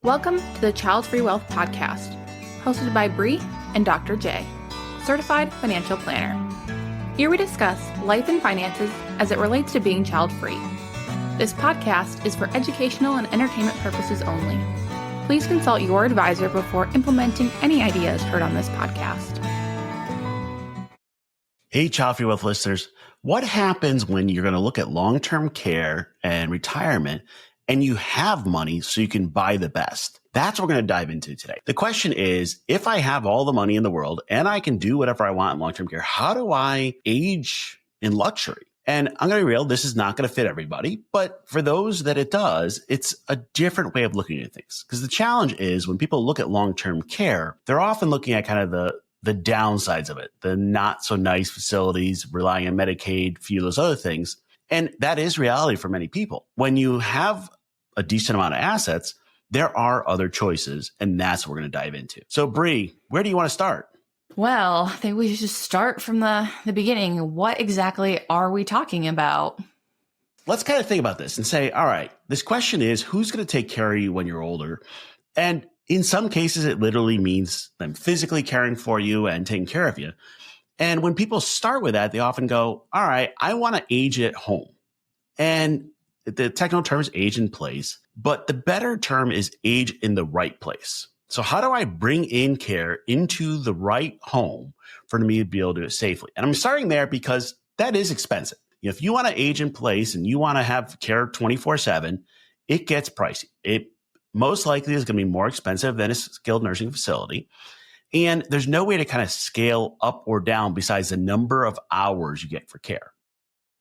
Welcome to the Childfree Wealth Podcast, hosted by Bree and Dr. J, Certified Financial Planner. Here we discuss life and finances as it relates to being child-free. This podcast is for educational and entertainment purposes only. Please consult your advisor before implementing any ideas heard on this podcast. Hey, Childfree Wealth listeners. What happens when you're going to look at long-term care and retirement and you have money so you can buy the best? That's what we're going to dive into today. The question is, if I have all the money in the world and I can do whatever I want in long-term care, how do I age in luxury? And I'm going to be real, this is not going to fit everybody, but for those that it does, it's a different way of looking at things. Because the challenge is when people look at long-term care, they're often looking at kind of the downsides of it, the not so nice facilities, relying on Medicaid, a few of those other things. And that is reality for many people. When you have a decent amount of assets, there are other choices, and that's what we're going to dive into. So, Bree, where do you want to start? Well, I think we should just start from the beginning. What exactly are we talking about? Let's kind of think about this and say, all right, this question is, who's going to take care of you when you're older? And in some cases, it literally means them physically caring for you and taking care of you. And when people start with that, they often go, all right, I want to age at home. And the technical term is age in place, but the better term is age in the right place. So how do I bring in care into the right home for me to be able to do it safely? And I'm starting there because that is expensive. If you want to age in place and you want to have care 24/7, it gets pricey. It most likely is going to be more expensive than a skilled nursing facility. And there's no way to kind of scale up or down besides the number of hours you get for care.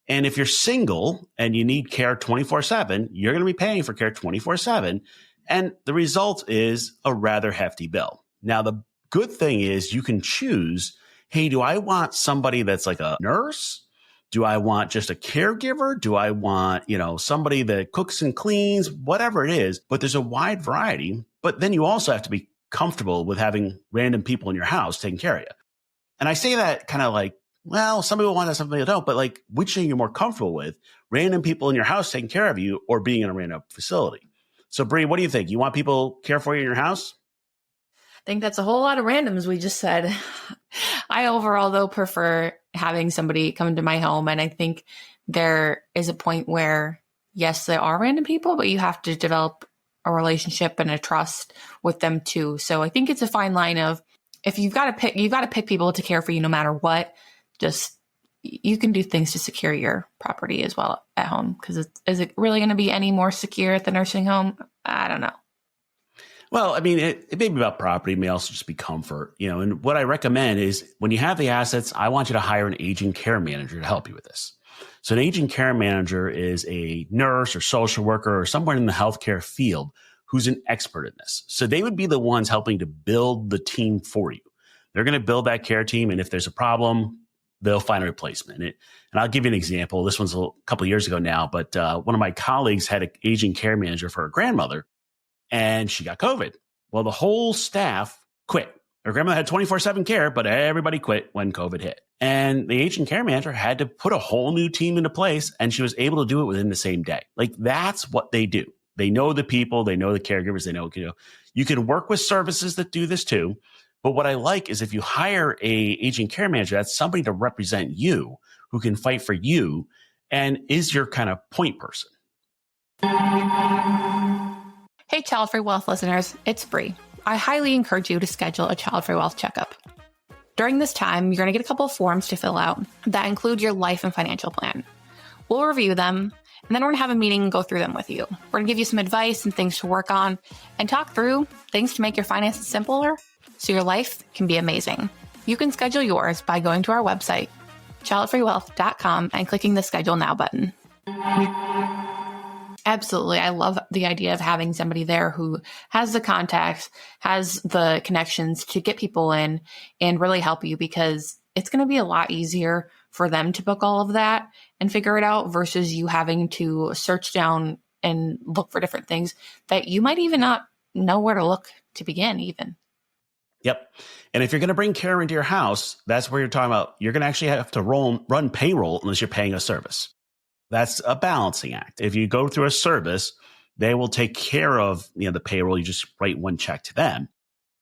And if you're single and you need care 24/7, you're going to be paying for care 24/7. And the result is a rather hefty bill. Now, the good thing is you can choose, hey, do I want somebody that's like a nurse? Do I want just a caregiver? Do I want, somebody that cooks and cleans, whatever it is? But there's a wide variety. But then you also have to be comfortable with having random people in your house taking care of you. And I say that kind of like, well, some people want that, some people don't, but like, which are you more comfortable with? Random people in your house taking care of you or being in a random facility? So, Bree, what do you think? You want people care for you in your house? I think that's a whole lot of randoms we just said. I overall, though, prefer having somebody come into my home. And I think there is a point where, yes, there are random people, but you have to develop a relationship and a trust with them too. So I think it's a fine line of, if you've got to pick people to care for you no matter what. Just, you can do things to secure your property as well at home. Because is it really going to be any more secure at the nursing home? I don't know. Well, I mean, it may be about property, it may also just be comfort, and what I recommend is when you have the assets, I want you to hire an aging care manager to help you with this. So an aging care manager is a nurse or social worker or someone in the healthcare field who's an expert in this. So they would be the ones helping to build the team for you. They're going to build that care team. And if there's a problem, they'll find a replacement. And I'll give you an example. This one's a couple of years ago now, but one of my colleagues had an aging care manager for her grandmother, and she got COVID. Well, the whole staff quit. Her grandmother had 24/7 care, but everybody quit when COVID hit. And the aging care manager had to put a whole new team into place, and she was able to do it within the same day. Like, that's what they do. They know the people, they know the caregivers, they know, you can work with services that do this too. But what I like is if you hire a aging care manager, that's somebody to represent you, who can fight for you and is your kind of point person. Hey, Childfree Wealth listeners, it's Bree. I highly encourage you to schedule a Childfree Wealth checkup. During this time, you're going to get a couple of forms to fill out that include your life and financial plan. We'll review them, and then we're going to have a meeting and go through them with you. We're going to give you some advice and things to work on and talk through things to make your finances simpler so your life can be amazing. You can schedule yours by going to our website, childfreewealth.com, and clicking the Schedule Now button. Absolutely. I love the idea of having somebody there who has the contacts, has the connections to get people in and really help you, because it's going to be a lot easier for them to book all of that and figure it out versus you having to search down and look for different things that you might even not know where to look to begin even. Yep. And if you're going to bring care into your house, that's where you're talking about, you're going to actually have to run payroll unless you're paying a service. That's a balancing act. If you go through a service, They will take care of, the payroll. You just write one check to them,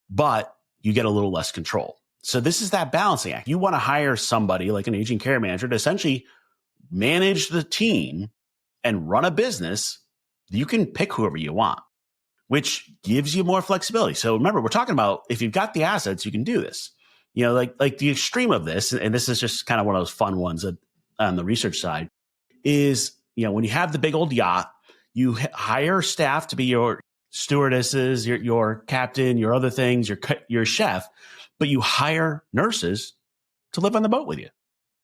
but you get a little less control. So this is that balancing act. You want to hire somebody like an aging care manager to essentially manage the team and run a business. You can pick whoever you want, which gives you more flexibility. So remember, we're talking about if you've got the assets, you can do this. Like the extreme of this, and this is just kind of one of those fun ones on the research side, is, when you have the big old yacht, you hire staff to be your stewardesses, your captain, your other things, your chef, but you hire nurses to live on the boat with you.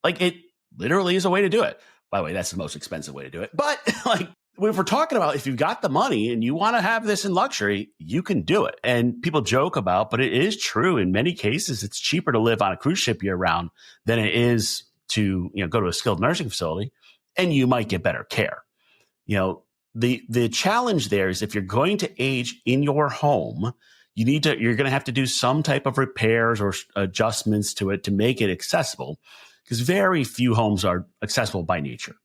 Like, it literally is a way to do it. By the way, that's the most expensive way to do it. But like, if we're talking about if you've got the money and you want to have this in luxury, you can do it. And people joke about, but it is true. In many cases, it's cheaper to live on a cruise ship year round than it is to, go to a skilled nursing facility, and you might get better care. The challenge there is if you're going to age in your home, you're going to have to do some type of repairs or adjustments to it to make it accessible, because very few homes are accessible by nature.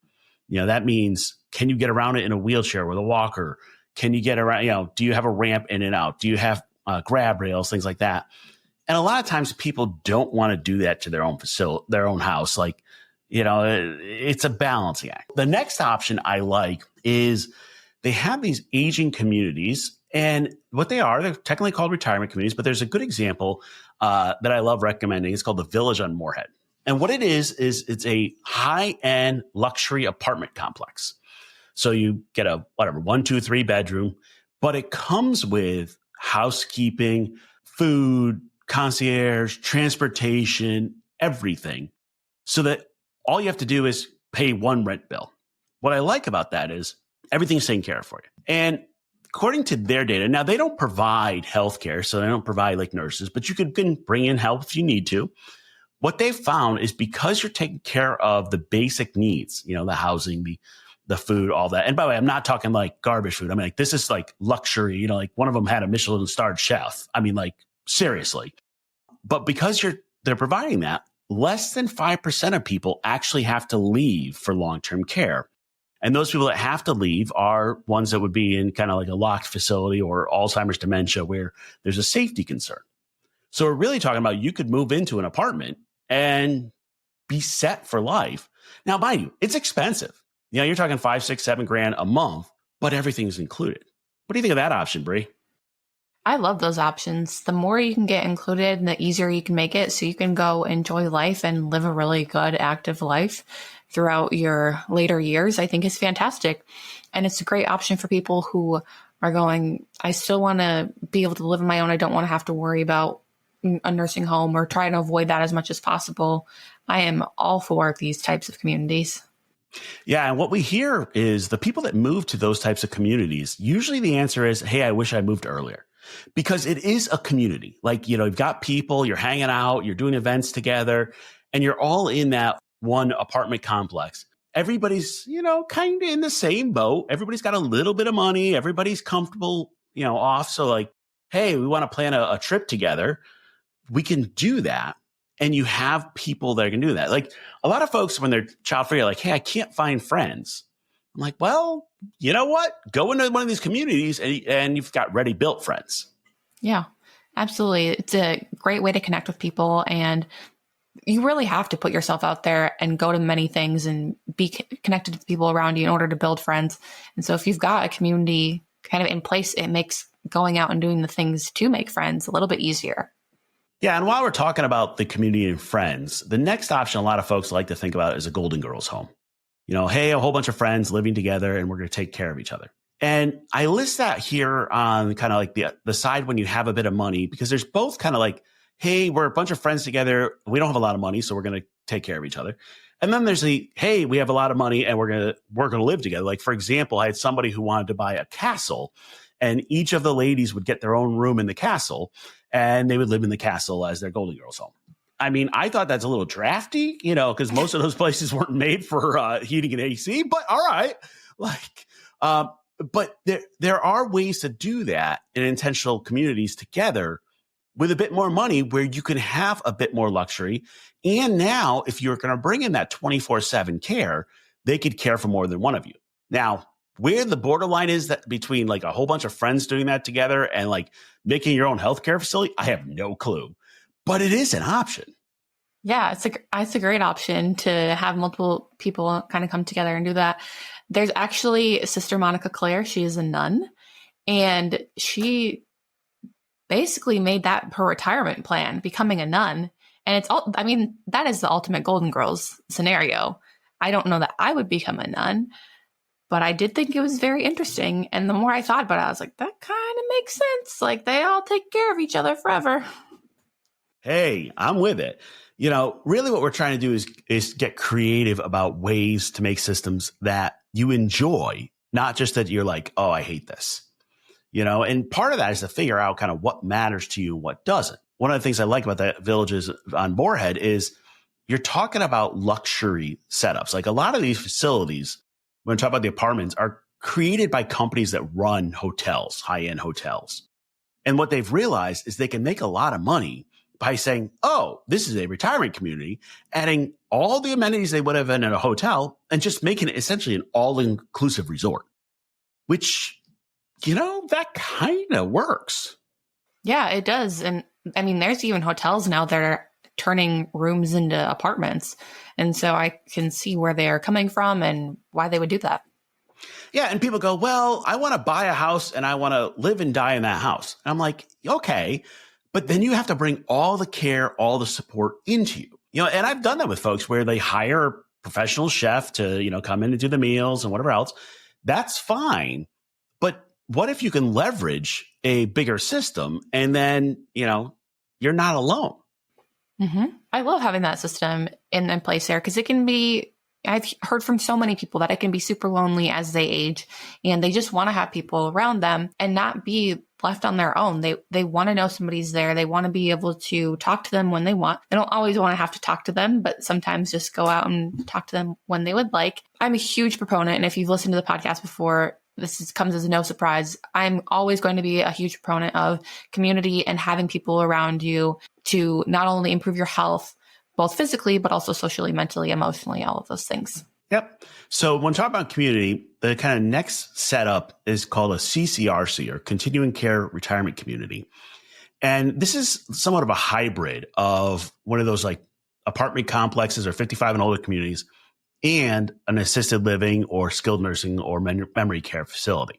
That means, can you get around it in a wheelchair with a walker? Can you get around, do you have a ramp in and out? Do you have grab rails, things like that? And a lot of times people don't want to do that to their own facility, their own house. Like, it's a balancing act. The next option I like is they have these aging communities, and what they're technically called retirement communities, but there's a good example that I love recommending. It's called the Village on Moorhead. And what it is it's a high-end luxury apartment complex. So you get a 1, 2, 3 bedroom, but it comes with housekeeping, food, concierge, transportation, everything, so that all you have to do is pay one rent bill. What I like about that is everything's taken care of for you. And according to their data, now they don't provide healthcare, so they don't provide like nurses, but you can bring in help if you need to. What they found is because you're taking care of the basic needs, the housing, the food, all that. And by the way, I'm not talking like garbage food. I mean, like, this is like luxury, like one of them had a Michelin-starred chef. I mean, like, seriously. But because they're providing that, less than 5% of people actually have to leave for long-term care. And those people that have to leave are ones that would be in kind of like a locked facility or Alzheimer's dementia where there's a safety concern. So we're really talking about you could move into an apartment and be set for life. Now, mind you, it's expensive. You're talking $5, $6, $7 a month, but everything's included. What do you think of that option, Bree? I love those options. The more you can get included, the easier you can make it, so you can go enjoy life and live a really good, active life throughout your later years. I think is fantastic. And it's a great option for people who are going, I still want to be able to live on my own. I don't want to have to worry about a nursing home, or try to avoid that as much as possible. I am all for these types of communities. Yeah. And what we hear is the people that move to those types of communities, usually the answer is, hey, I wish I moved earlier, because it is a community. Like, you've got people, you're hanging out, you're doing events together, and you're all in that one apartment complex. Everybody's, kind of in the same boat. Everybody's got a little bit of money. Everybody's comfortable, off. So like, hey, we want to plan a trip together. We can do that. And you have people that can do that. Like, a lot of folks, when they're child free, are like, hey, I can't find friends. I'm like, well, you know what? Go into one of these communities and you've got ready built friends. Yeah, absolutely. It's a great way to connect with people. And you really have to put yourself out there and go to many things and be connected to the people around you in order to build friends. And so if you've got a community kind of in place, it makes going out and doing the things to make friends a little bit easier. Yeah. And while we're talking about the community and friends, the next option a lot of folks like to think about is a Golden Girls home. Hey, a whole bunch of friends living together and we're going to take care of each other. And I list that here on kind of like the side when you have a bit of money, because there's both kind of like, hey, we're a bunch of friends together. We don't have a lot of money, so we're going to take care of each other. And then there's the, hey, we have a lot of money and we're going to live together. Like, for example, I had somebody who wanted to buy a castle, and each of the ladies would get their own room in the castle, and they would live in the castle as their Golden Girls home. I mean, I thought that's a little drafty, because most of those places weren't made for heating and AC, but all right. But there are ways to do that in intentional communities together with a bit more money, where you can have a bit more luxury. And now, if you're going to bring in that 24/7 care, they could care for more than one of you. Now, Where the borderline is that between like a whole bunch of friends doing that together and like making your own healthcare facility, I have no clue. But it is an option. Yeah, it's a great option to have multiple people kind of come together and do that. There's actually Sister Monica Claire. She is a nun, and she basically made that her retirement plan, becoming a nun. And it's all, I mean, that is the ultimate Golden Girls scenario. I don't know that I would become a nun, but I did think it was very interesting. And the more I thought about it, I was like, that kind of makes sense. Like they all take care of each other forever. Hey, I'm with it. Really what we're trying to do is get creative about ways to make systems that you enjoy, not just that you're like, oh, I hate this. And part of that is to figure out kind of what matters to you and what doesn't. One of the things I like about the villages on Moorhead is you're talking about luxury setups. Like a lot of these facilities, when we talk about the apartments, are created by companies that run hotels, high-end hotels. And what they've realized is they can make a lot of money by saying, oh, this is a retirement community, adding all the amenities they would have in a hotel and just making it essentially an all-inclusive resort, which, that kind of works. Yeah, it does. And I mean, there's even hotels now that are turning rooms into apartments. And so I can see where they are coming from and why they would do that. Yeah. And people go, well, I want to buy a house and I want to live and die in that house. And I'm like, okay, but then you have to bring all the care, all the support into you. And I've done that with folks where they hire a professional chef to, come in and do the meals and whatever else. That's fine. But what if you can leverage a bigger system and then, you're not alone? Mm-hmm. I love having that system in place there because it can be, I've heard from so many people that it can be super lonely as they age and they just want to have people around them and not be left on their own. They want to know somebody's there. They want to be able to talk to them when they want. They don't always want to have to talk to them, but sometimes just go out and talk to them when they would like. I'm a huge proponent. And if you've listened to the podcast before, comes as no surprise. I'm always going to be a huge proponent of community and having people around you to not only improve your health, both physically, but also socially, mentally, emotionally, all of those things. Yep. So when talking about community, the kind of next setup is called a CCRC or Continuing Care Retirement Community. And this is somewhat of a hybrid of one of those like apartment complexes or 55 and older communities and an assisted living or skilled nursing or memory care facility.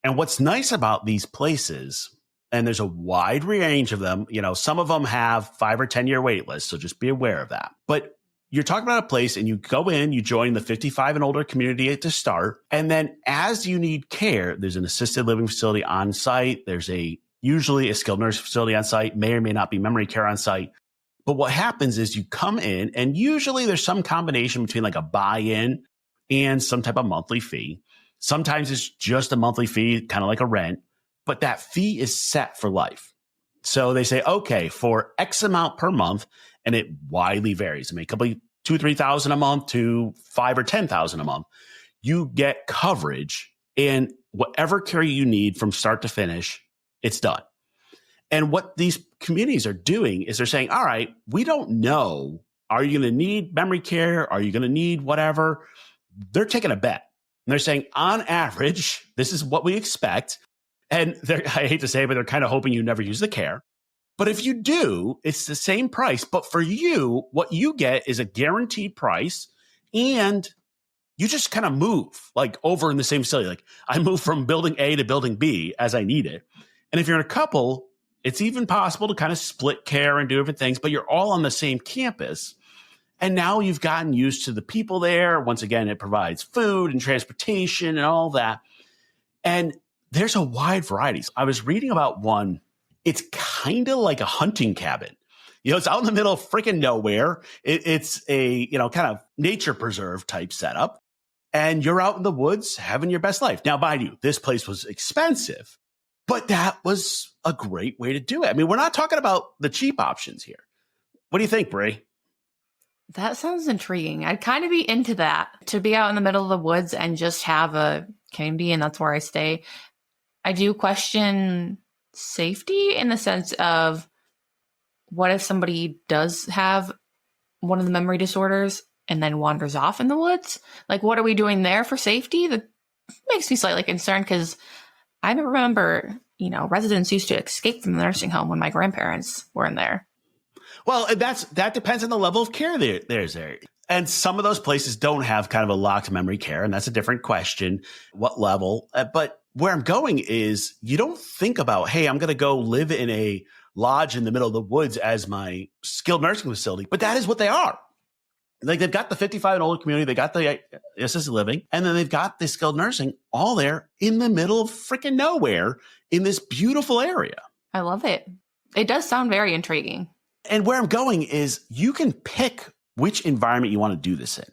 And what's nice about these places, and there's a wide range of them, some of them have 5 or 10 year wait lists, so just be aware of that. But you're talking about a place and you go in, you join the 55 and older community to start. And then as you need care, there's an assisted living facility on site. There's usually a skilled nursing facility on site, may or may not be memory care on site. But what happens is you come in and usually there's some combination between like a buy-in and some type of monthly fee. Sometimes it's just a monthly fee, kind of like a rent, but that fee is set for life. So they say, okay, for X amount per month, and it widely varies. I mean, it could be $2,000, $3,000 a month to $5,000 or $10,000 a month. You get coverage and whatever care you need from start to finish, it's done. And what these communities are doing is they're saying, all right, we don't know. Are you going to need memory care? Are you going to need whatever? They're taking a bet. And they're saying, on average, this is what we expect. And I hate to say it, but they're kind of hoping you never use the care. But if you do, it's the same price. But for you, what you get is a guaranteed price. And you just kind of move like over in the same facility. Like I move from building A to building B as I need it. And if you're in a couple, it's even possible to kind of split care and do different things, but you're all on the same campus. And now you've gotten used to the people there. Once again, it provides food and transportation and all that. And there's a wide variety. I was reading about one. It's kind of like a hunting cabin. It's out in the middle of freaking nowhere. It's a, kind of nature preserve type setup. And you're out in the woods having your best life. Now, mind you, this place was expensive, but that was a great way to do it. I mean, we're not talking about the cheap options here. What do you think, Brie? That sounds intriguing. I'd kind of be into that, to be out in the middle of the woods and just have a community, and that's where I stay. I do question safety in the sense of what if somebody does have one of the memory disorders and then wanders off in the woods? Like, what are we doing there for safety? makes me slightly concerned because I remember, residents used to escape from the nursing home when my grandparents were in there. Well, that depends on the level of care there's there. And some of those places don't have kind of a locked memory care, and that's a different question, what level. But where I'm going is you don't think about, hey, I'm going to go live in a lodge in the middle of the woods as my skilled nursing facility. But that is what they are. Like they've got the 55 and older community, they got the assisted living, and then they've got the skilled nursing all there in the middle of freaking nowhere in this beautiful area. I love it. It does sound very intriguing. And where I'm going is you can pick which environment you want to do this in.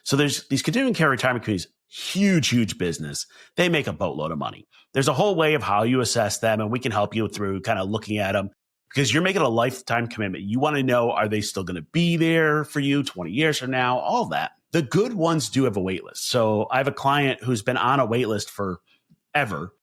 So there's these continuing care retirement communities, huge business. They make a boatload of money. There's a whole way of how you assess them, and we can help you through kind of looking at them because you're making a lifetime commitment. You want to know, are they still going to be there for you 20 years from now? All that. The good ones do have a wait list. So I have a client who's been on a wait list forever.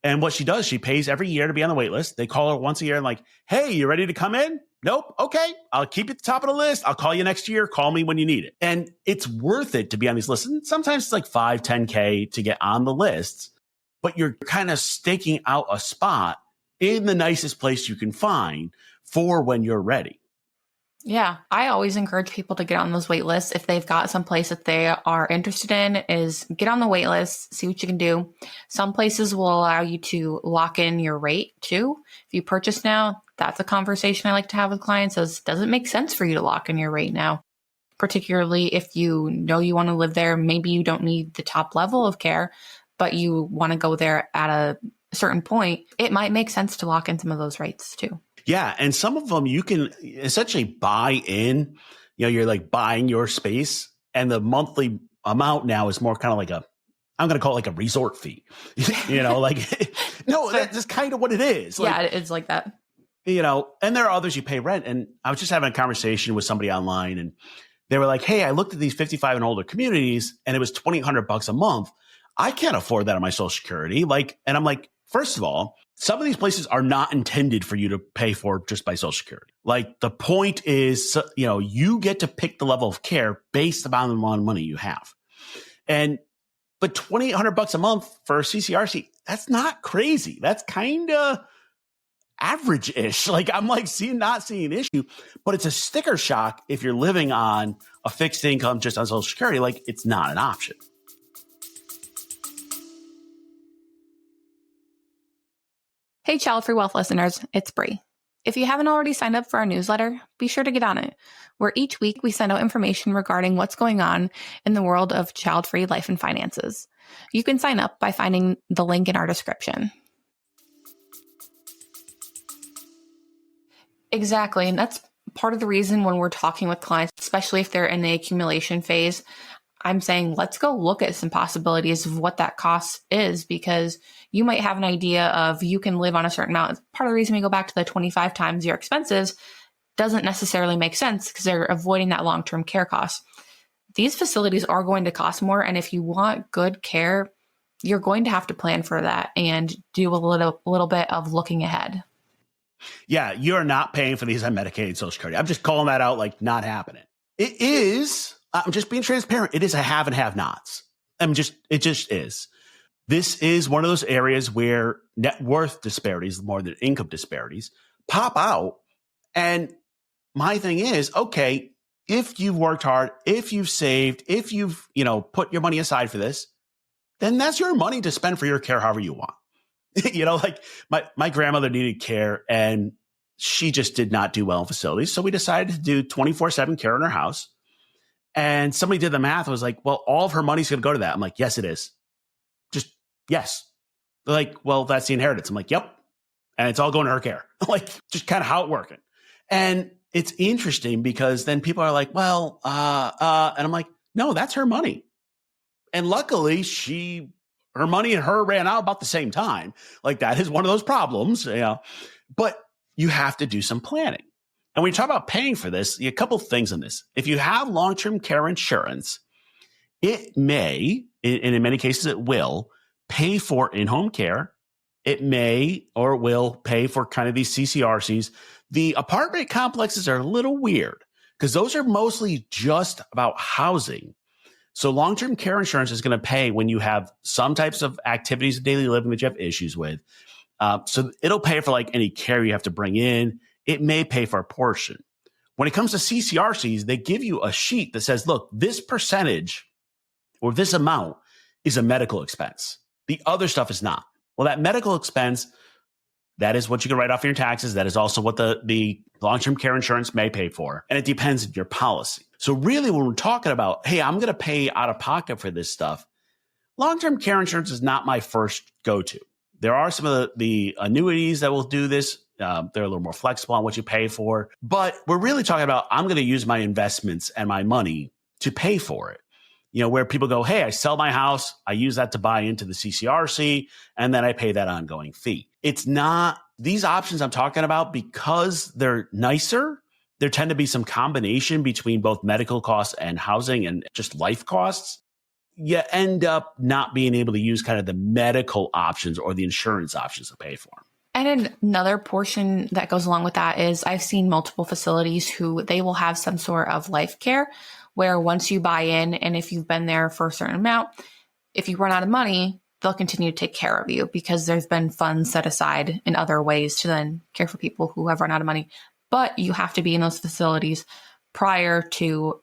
And what she does, she pays every year to be on the wait list. They call her once a year and like, hey, you ready to come in? Nope. Okay. I'll keep you at the top of the list. I'll call you next year. Call me when you need it. And it's worth it to be on these lists. And sometimes it's like 5, 10K to get on the lists, but you're kind of staking out a spot in the nicest place you can find for when you're ready. Yeah, I always encourage people to get on those wait lists. If they've got some place that they are interested in, is get on the wait list, see what you can do. Some places will allow you to lock in your rate too. If you purchase now, that's a conversation I like to have with clients. Does it make sense for you to lock in your rate now? Particularly if you know you want to live there, maybe you don't need the top level of care, but you want to go there at a certain point. It might make sense to lock in some of those rates too. Yeah. And some of them you can essentially buy in, you're like buying your space, and the monthly amount now is more kind of like I'm going to call it like a resort fee, no, that's kind of what it is. Yeah, it's like that. And there are others you pay rent. And I was just having a conversation with somebody online, and they were like, hey, I looked at these 55 and older communities and it was $2,800 a month. I can't afford that on my Social Security. And I'm like, first of all, some of these places are not intended for you to pay for just by Social Security. Like the point is, you get to pick the level of care based upon the amount of money you have. But $2,800 a month for a CCRC, that's not crazy. That's kind of average-ish. I'm not seeing an issue, but it's a sticker shock if you're living on a fixed income just on Social Security. It's not an option. Hey, Childfree Wealth listeners, it's Bree. If you haven't already signed up for our newsletter, be sure to get on it, where each week we send out information regarding what's going on in the world of child-free life and finances. You can sign up by finding the link in our description. Exactly, and that's part of the reason when we're talking with clients, especially if they're in the accumulation phase, I'm saying, let's go look at some possibilities of what that cost is, because you might have an idea of you can live on a certain amount. Part of the reason we go back to the 25 times your expenses doesn't necessarily make sense because they're avoiding that long-term care cost. These facilities are going to cost more. And if you want good care, you're going to have to plan for that and do a little bit of looking ahead. Yeah, you're not paying for these on Medicaid, Social Security. I'm just calling that out, not happening. It is. I'm just being transparent. It is a have and have nots. It just is. This is one of those areas where net worth disparities, more than income disparities, pop out. And my thing is, okay, if you've worked hard, if you've saved, if you've, put your money aside for this, then that's your money to spend for your care however you want. My grandmother needed care and she just did not do well in facilities. So we decided to do 24/7 care in her house. And somebody did the math. I was like, well, all of her money's going to go to that. I'm like, yes, it is. Just yes. They're like, well, that's the inheritance. I'm like, yep. And it's all going to her care. Just kind of how it working. And it's interesting because then people are like, well, and I'm like, no, that's her money. And luckily her money and her ran out about the same time. That is one of those problems, but you have to do some planning. And when you talk about paying for this, a couple things on this. If you have long-term care insurance, it may, and in many cases it will, pay for in-home care. It may or will pay for kind of these CCRCs. The apartment complexes are a little weird because those are mostly just about housing. So long-term care insurance is going to pay when you have some types of activities of daily living that you have issues with. So it'll pay for like any care you have to bring in. It may pay for a portion. When it comes to CCRCs, they give you a sheet that says, look, this percentage or this amount is a medical expense. The other stuff is not. Well, that medical expense, that is what you can write off your taxes. That is also what the long-term care insurance may pay for. And it depends on your policy. So really, when we're talking about, hey, I'm going to pay out of pocket for this stuff, long-term care insurance is not my first go-to. There are some of the annuities that will do this. They're a little more flexible on what you pay for. But we're really talking about, I'm going to use my investments and my money to pay for it. You know, where people go, hey, I sell my house, I use that to buy into the CCRC, and then I pay that ongoing fee. It's not these options I'm talking about because they're nicer. There tend to be some combination between both medical costs and housing and just life costs. You end up not being able to use kind of the medical options or the insurance options to pay for them. And another portion that goes along with that is I've seen multiple facilities who they will have some sort of life care where once you buy in and if you've been there for a certain amount, if you run out of money, they'll continue to take care of you because there's been funds set aside in other ways to then care for people who have run out of money. But you have to be in those facilities prior to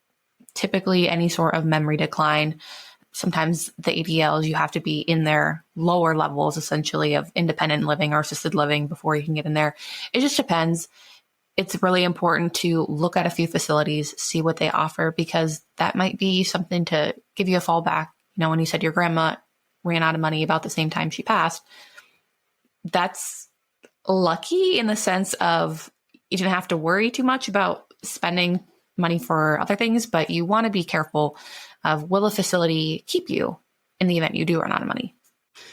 typically any sort of memory decline. Sometimes the ADLs, you have to be in their lower levels, essentially, of independent living or assisted living before you can get in there. It just depends. It's really important to look at a few facilities, see what they offer, because that might be something to give you a fallback. You know, when you said your grandma ran out of money about the same time she passed, that's lucky in the sense of you didn't have to worry too much about spending money for other things, but you want to be careful of will a facility keep you in the event you do run out of money?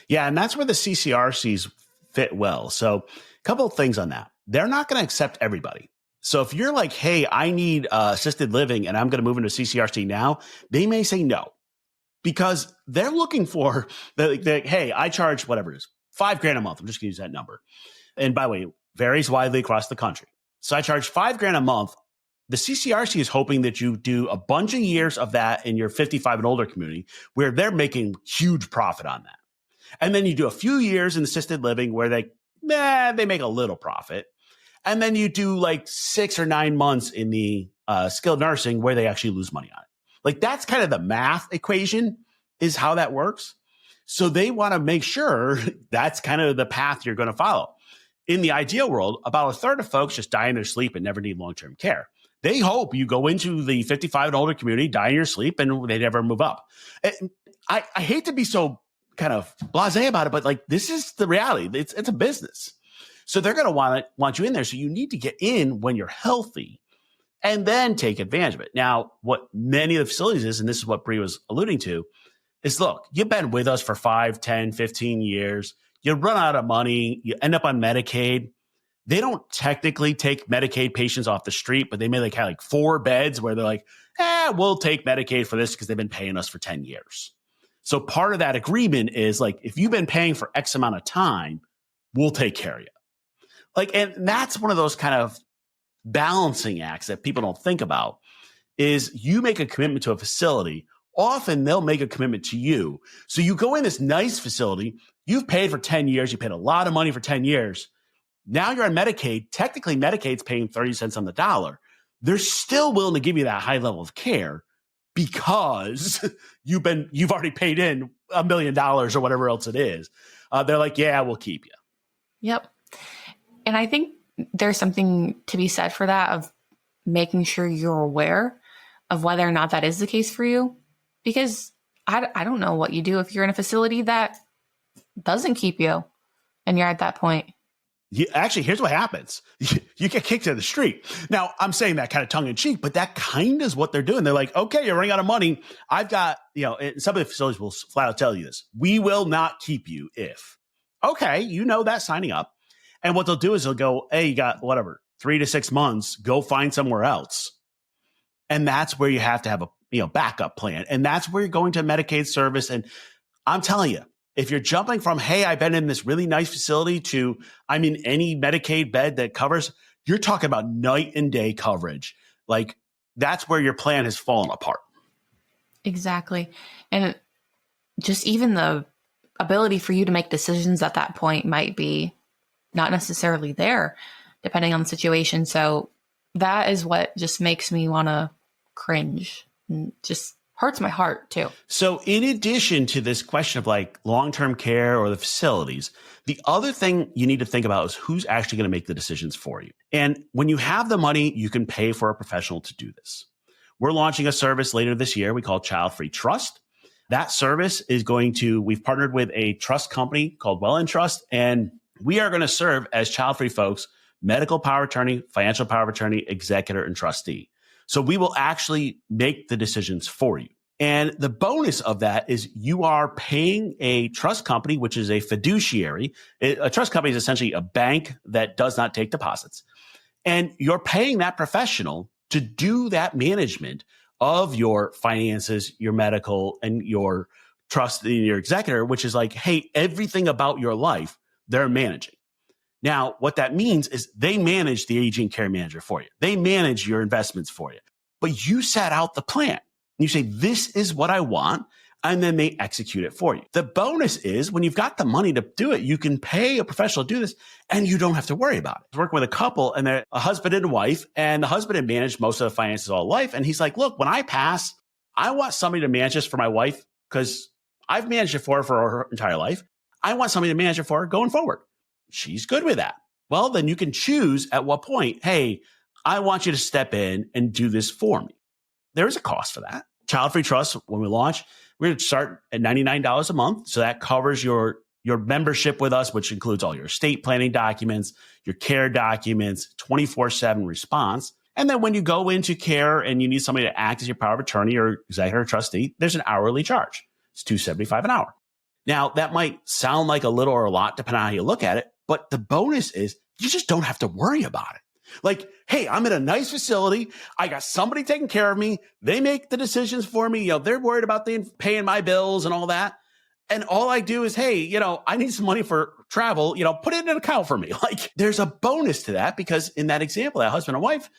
Yeah, and that's where the CCRCs fit well. So a couple of things on that. They're not going to accept everybody. So if you're like, hey, I need assisted living and I'm going to move into CCRC now, they may say no because they're looking for, hey, I charge whatever it is, $5,000 a month. I'm just going to use that number. And by the way, it varies widely across the country. So I charge $5,000 a month. The CCRC is hoping that you do a bunch of years of that in your 55 and older community where they're making huge profit on that. And then you do a few years in assisted living where they make a little profit. And then you do like 6 or 9 months in the skilled nursing where they actually lose money on it. Like that's kind of the math equation is how that works. So they want to make sure that's kind of the path you're going to follow. In the ideal world, about a third of folks just die in their sleep and never need long-term care. They hope you go into the 55 and older community, die in your sleep, and they never move up. I hate to be so kind of blasé about it, but like this is the reality. It's a business. So they're going to want you in there. So you need to get in when you're healthy and then take advantage of it. Now, what many of the facilities is, and this is what Bree was alluding to, is look, you've been with us for 5, 10, 15 years. You run out of money. You end up on Medicaid. They don't technically take Medicaid patients off the street, but they may have like 4 beds where they're like, we'll take Medicaid for this because they've been paying us for 10 years. So part of that agreement is like, if you've been paying for X amount of time, we'll take care of you. Like, and that's one of those kind of balancing acts that people don't think about is you make a commitment to a facility. Often they'll make a commitment to you. So you go in this nice facility, you've paid for 10 years, you paid a lot of money for 10 years. Now you're on Medicaid. Technically, Medicaid's paying 30 cents on the dollar. They're still willing to give you that high level of care because you've already paid in $1 million or whatever else it is. They're like, yeah, we'll keep you. Yep. And I think there's something to be said for that of making sure you're aware of whether or not that is the case for you. Because I don't know what you do if you're in a facility that doesn't keep you and you're at that point. Actually, here's what happens. You get kicked to the street. Now, I'm saying that kind of tongue in cheek, but that kind of is what they're doing. They're like, okay, you're running out of money. I've got, some of the facilities will flat out tell you this. We will not keep you if. Okay, that signing up. And what they'll do is they'll go, hey, you got whatever, 3 to 6 months, go find somewhere else. And that's where you have to have a backup plan. And that's where you're going to Medicaid service. And I'm telling you, if you're jumping from, hey, I've been in this really nice facility to I'm in any Medicaid bed that covers, you're talking about night and day coverage. Like that's where your plan has fallen apart. Exactly. And just even the ability for you to make decisions at that point might be not necessarily there, depending on the situation. So that is what just makes me want to cringe and just hurts my heart too. So in addition to this question of like long-term care or the facilities, the other thing you need to think about is who's actually going to make the decisions for you. And when you have the money, you can pay for a professional to do this. We're launching a service later this year we call Childfree Trust. That service is we've partnered with a trust company called Well & Trust, and we are going to serve as Childfree folks, medical power of attorney, financial power of attorney, executor, and trustee. So we will actually make the decisions for you. And the bonus of that is you are paying a trust company, which is a fiduciary. A trust company is essentially a bank that does not take deposits. And you're paying that professional to do that management of your finances, your medical, and your trust and your executor, which is like, hey, everything about your life, they're managing. Now, what that means is they manage the aging care manager for you. They manage your investments for you. But you set out the plan. You say, this is what I want, and then they execute it for you. The bonus is when you've got the money to do it, you can pay a professional to do this, and you don't have to worry about it. I was working with a couple, and they're a husband and a wife, and the husband had managed most of the finances all life. And he's like, look, when I pass, I want somebody to manage this for my wife because I've managed it for her entire life. I want somebody to manage it for her going forward. She's good with that. Well, then you can choose at what point, hey, I want you to step in and do this for me. There is a cost for that. Childfree Trust, when we launch, we're going to start at $99 a month. So that covers your membership with us, which includes all your estate planning documents, your care documents, 24/7 response. And then when you go into care and you need somebody to act as your power of attorney or executor or trustee, there's an hourly charge. It's $275 an hour. Now, that might sound like a little or a lot, depending on how you look at it. But the bonus is you just don't have to worry about it. Like, hey, I'm in a nice facility. I got somebody taking care of me. They make the decisions for me. They're worried about paying my bills and all that. And all I do is, hey, I need some money for travel. Put it in an account for me. Like, there's a bonus to that because in that example, that husband and wife,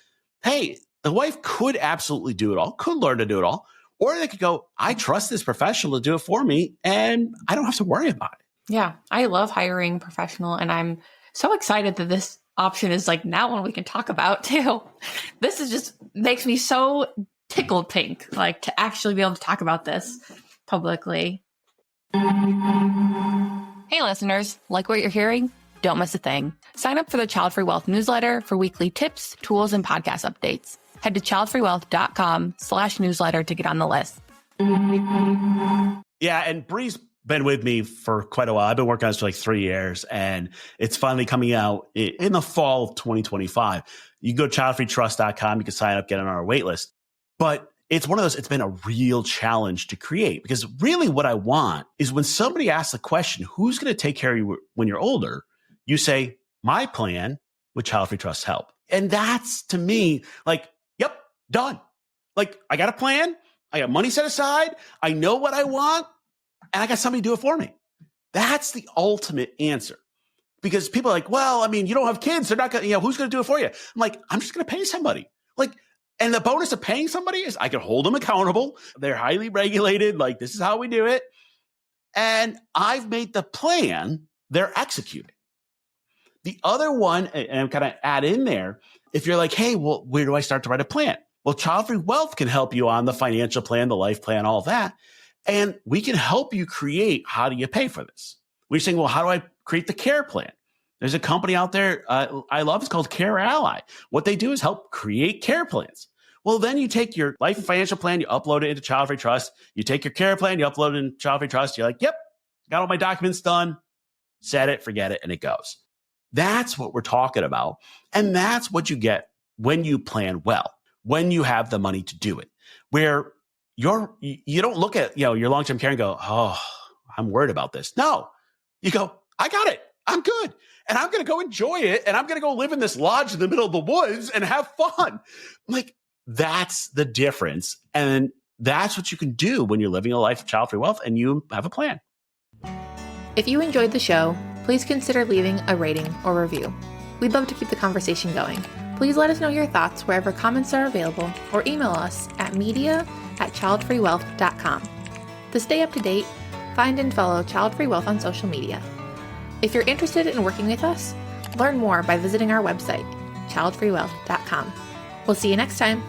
hey, the wife could absolutely do it all, could learn to do it all. Or they could go, I trust this professional to do it for me, and I don't have to worry about it. Yeah, I love hiring a professional, and I'm so excited that this option is like now one we can talk about too. This is just makes me so tickled pink, like to actually be able to talk about this publicly. Hey listeners, like what you're hearing? Don't miss a thing. Sign up for the Childfree Wealth newsletter for weekly tips, tools, and podcast updates. Head to childfreewealth.com/newsletter to get on the list. Yeah, and Bree's been with me for quite a while. I've been working on this for like 3 years, and it's finally coming out in the fall of 2025. You can go to childfreetrust.com. You can sign up, get on our wait list. But it's one of those, it's been a real challenge to create because really what I want is when somebody asks the question, who's going to take care of you when you're older? You say, my plan with Childfree Trust help. And that's to me like, yep, done. Like I got a plan. I got money set aside. I know what I want. And I got somebody to do it for me. That's the ultimate answer. Because people are like, well, I mean, you don't have kids. They're not going to, who's going to do it for you? I'm like, I'm just going to pay somebody. Like, and the bonus of paying somebody is I can hold them accountable. They're highly regulated. Like, this is how we do it. And I've made the plan. They're executing. The other one, and I'm kind of add in there, if you're like, hey, well, where do I start to write a plan? Well, Childfree Wealth can help you on the financial plan, the life plan, all that. And we can help you create, how do you pay for this? We're saying, well, how do I create the care plan? There's a company out there I love. It's called Care Ally. What they do is help create care plans. Well, then you take your life and financial plan, you upload it into Childfree Trust. You take your care plan, you upload it into Childfree Trust. You're like, yep, got all my documents done. Set it, forget it, and it goes. That's what we're talking about. And that's what you get when you plan well, when you have the money to do it, where you don't look at your long-term care and go, oh, I'm worried about this. No, you go, I got it. I'm good. And I'm going to go enjoy it. And I'm going to go live in this lodge in the middle of the woods and have fun. Like, that's the difference. And that's what you can do when you're living a life of child-free wealth and you have a plan. If you enjoyed the show, please consider leaving a rating or review. We'd love to keep the conversation going. Please let us know your thoughts wherever comments are available or email us at media@childfreewealth.com. To stay up to date, find and follow Childfree Wealth on social media. If you're interested in working with us, learn more by visiting our website, childfreewealth.com. We'll see you next time.